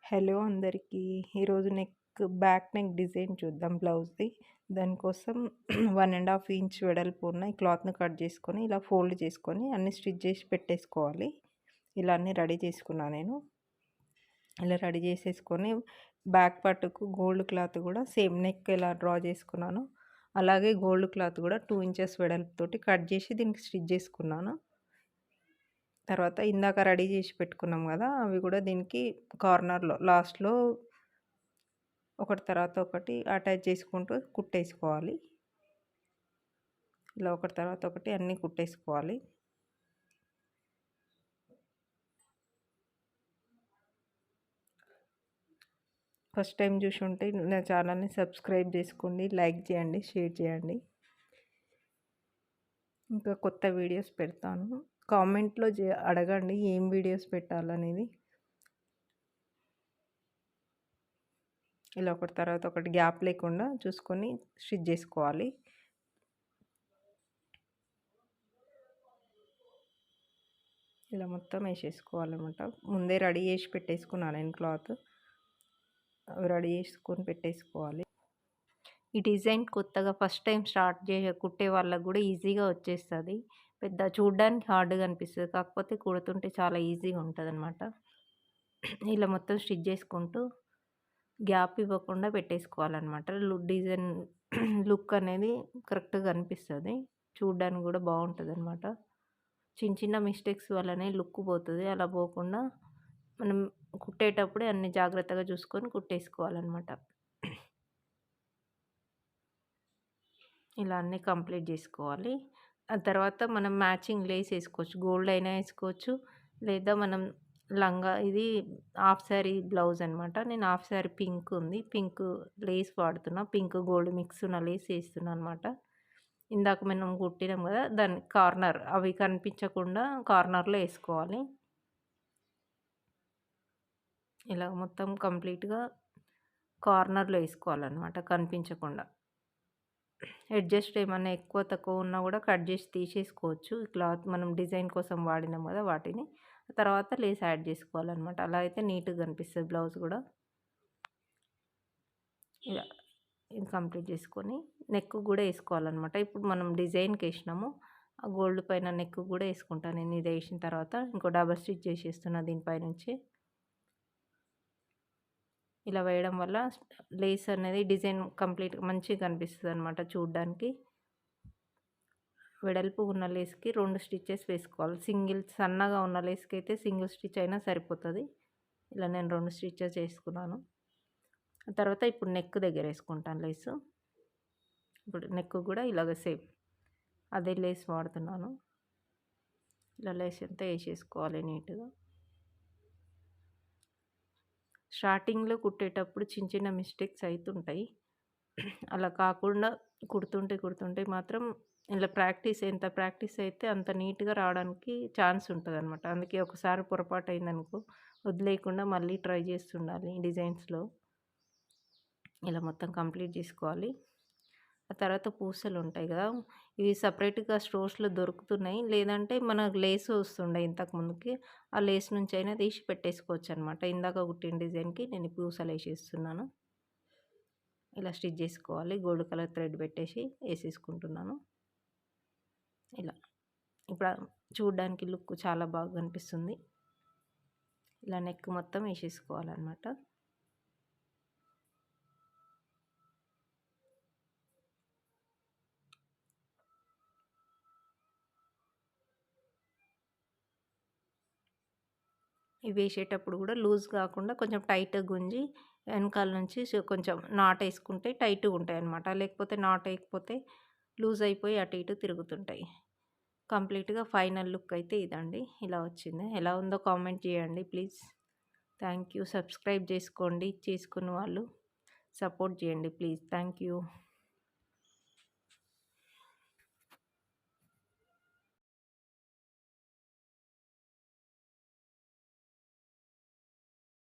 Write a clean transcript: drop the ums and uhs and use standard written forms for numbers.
Hello అందరికీ. ఈరోజు back neck design చూద్దాం బ్లౌజ్‌ది. దానికోసం 1½ ఇంచ్ వెడల్పు ఉన్న ఈ క్లాత్‌ని కట్ చేసుకొని, ఇలా ఫోల్డ్ చేసుకొని అన్నీ స్టిచ్ చేసి పెట్టేసుకోవాలి. ఇలా అన్నీ రెడీ చేసుకున్నా నేను. ఇలా రెడీ చేసేసుకొని బ్యాక్ పార్ట్‌కు గోల్డ్ క్లాత్ కూడా సేమ్ నెక్ ఎలా డ్రా చేసుకున్నానో అలాగే గోల్డ్ క్లాత్ కూడా 2 ఇంచెస్ వెడల్పుతోటి కట్ చేసి దీనికి స్టిచ్ చేసుకున్నాను. తర్వాత ఇందాక రెడీ చేసి పెట్టుకున్నాం కదా! అవి కూడా దీనికి కార్నర్‌లో లాస్ట్‌లో ఒకటి తర్వాత ఒకటి అటాచ్ చేసుకుంటూ కుట్టేసుకోవాలి. ఇలా ఒకటి తర్వాత ఒకటి అన్నీ కుట్టేసుకోవాలి. ఫస్ట్ టైం చూసుంటే నా ఛానల్‌ని సబ్స్క్రైబ్ చేసుకోండి, లైక్ చేయండి, షేర్ చేయండి. ఇంకా కొత్త వీడియోస్ పెడతాను. కామెంట్‌లో అడగండి ఏం వీడియోస్ పెట్టాలనేది. ఇలా ఒకటి తర్వాత ఒకటి గ్యాప్ లేకుండా చూసుకొని స్టిచ్ చేసుకోవాలి. ఇలా మొత్తం వేసేసుకోవాలన్నమాట. ముందే రెడీ చేసి పెట్టేసుకున్నాను నేను క్లాత్. అవి రెడీ చేసుకొని పెట్టేసుకోవాలి. ఈ డిజైన్ కొత్తగా ఫస్ట్ టైం స్టార్ట్ కుట్టే వాళ్ళకి కూడా ఈజీగా వచ్చేస్తుంది. పెద్ద చూడ్డానికి హార్డ్‌గా అనిపిస్తుంది. కాకపోతే కుడుతుంటే చాలా ఈజీగా ఉంటుందన్నమాట. ఇలా మొత్తం స్టిచ్ చేసుకుంటూ గ్యాప్ ఇవ్వకుండా పెట్టేసుకోవాలన్నమాట. డిజైన్ లుక్ అనేది కరెక్ట్‌గా కనిపిస్తుంది. చూడ్డానికి కూడా బాగుంటుందన్నమాట. చిన్న చిన్న మిస్టేక్స్ వల్లనే లుక్ పోతుంది. అలా పోకుండా మనం కుట్టేటప్పుడే అన్ని జాగ్రత్తగా చూసుకొని కుట్టేసుకోవాలన్నమాట. ఇలా అన్నీ కంప్లీట్ చేసుకోవాలి. ఆ తర్వాత మనం మ్యాచింగ్ లేస్ వేసుకోవచ్చు. గోల్డ్ అయినా వేసుకోవచ్చు, లేదా మనం లంగా ఇది హాఫ్ శారీ బ్లౌజ్ అనమాట. నేను హాఫ్ శారీ పింక్ ఉంది, పింక్ లేస్ వాడుతున్నా. పింక్ గోల్డ్ మిక్స్ ఉన్న లేస్ వేస్తున్నా అనమాట. ఇందాక మనం కుట్టినాం కదా, దాని కార్నర్ అవి కనిపించకుండా కార్నర్లో వేసుకోవాలి. ఇలా మొత్తం కంప్లీట్‌గా కార్నర్లో వేసుకోవాలన్నమాట కనిపించకుండా. అడ్జస్ట్ ఏమన్నా ఎక్కువ తక్కువ ఉన్నా కూడా కట్ చేసి తీసేసుకోవచ్చు. క్లాత్ మనం డిజైన్ కోసం వాడినాం కదా వాటిని. తర్వాత లేస్ యాడ్ చేసుకోవాలన్నమాట. అలా అయితే నీట్‌గా కనిపిస్తుంది బ్లౌజ్ కూడా. ఇలా ఇది కంప్లీట్ చేసుకొని నెక్ కూడా వేసుకోవాలన్నమాట. ఇప్పుడు మనం డిజైన్కి వేసినాము, ఆ గోల్డ్ పైన నెక్ కూడా వేసుకుంటాను నేను. ఇది వేసిన తర్వాత ఇంకో డబల్ స్టిచ్ చేసేస్తున్నా దీనిపైనుంచి. ఇలా వేయడం వల్ల లేస్ అనేది డిజైన్ కంప్లీట్‌గా మంచిగా కనిపిస్తుంది అనమాట చూడ్డానికి. వెడల్పు ఉన్న లేస్‌కి 2 స్టిచెస్ వేసుకోవాలి. సింగిల్ సన్నగా ఉన్న లేస్‌కి అయితే సింగిల్ స్టిచ్ అయినా సరిపోతుంది. ఇలా నేను 2 స్టిచెస్ చేసుకున్నాను. తర్వాత ఇప్పుడు నెక్ దగ్గర వేసుకుంటాను లేసు. ఇప్పుడు నెక్ కూడా ఇలాగ సేమ్ అదే లేస్ వాడుతున్నాను. ఇలా లేస్ అంతా వేసేసుకోవాలి నీట్‌గా. స్టార్టింగ్‌లో కుట్టేటప్పుడు చిన్న చిన్న మిస్టేక్స్ అవుతుంటాయి. అలా కాకుండా కుడుతుంటే మాత్రం ఇలా ఎంత ప్రాక్టీస్ అయితే అంత నీట్‌గా రావడానికి ఛాన్స్ ఉంటదనమాట. అందుకే ఒకసారి పొరపాటు అయిందనుకో వదిలేయకుండా మళ్ళీ ట్రై చేస్తుండాలి డిజైన్స్‌లో. ఇలా మొత్తం కంప్లీట్ చేసుకోవాలి. ఆ తర్వాత పూసలు ఉంటాయి కదా, ఇవి సపరేట్‌గా స్టోర్స్‌లో దొరుకుతున్నాయి. లేదంటే మనకు లేస్ వస్తుండే ఇంతకుముందుకి. ఆ లేస్ నుంచి అయినా తీసి పెట్టేసుకోవచ్చు అనమాట. ఇందాక కుట్టిన డిజైన్‌కి నేను పూసలు వేసేస్తున్నాను. ఇలా స్టిచ్ చేసుకోవాలి. గోల్డ్ కలర్ థ్రెడ్ పెట్టేసి వేసేసుకుంటున్నాను. ఇలా ఇప్పుడు చూడ్డానికి లుక్ చాలా బాగా కనిపిస్తుంది. ఇలా నెక్ మొత్తం వేసేసుకోవాలన్నమాట. ఇవి వేసేటప్పుడు కూడా లూజ్ కాకుండా కొంచెం టైట్‌గా గుంజి వెనకాల నుంచి కొంచెం నాటేసుకుంటే టైట్‌గా ఉంటాయన్నమాట. లేకపోతే నాటేయకపోతే లూజ్ అయిపోయి అటు ఇటు తిరుగుతుంటాయి. కంప్లీట్‌గా ఫైనల్ లుక్ అయితే ఇదండి. ఇలా వచ్చింది. ఎలా ఉందో కామెంట్ చేయండి ప్లీజ్. Thank you. సబ్స్క్రైబ్ చేసుకోండి. చేసుకున్న వాళ్ళు సపోర్ట్ చేయండి ప్లీజ్. Thank you.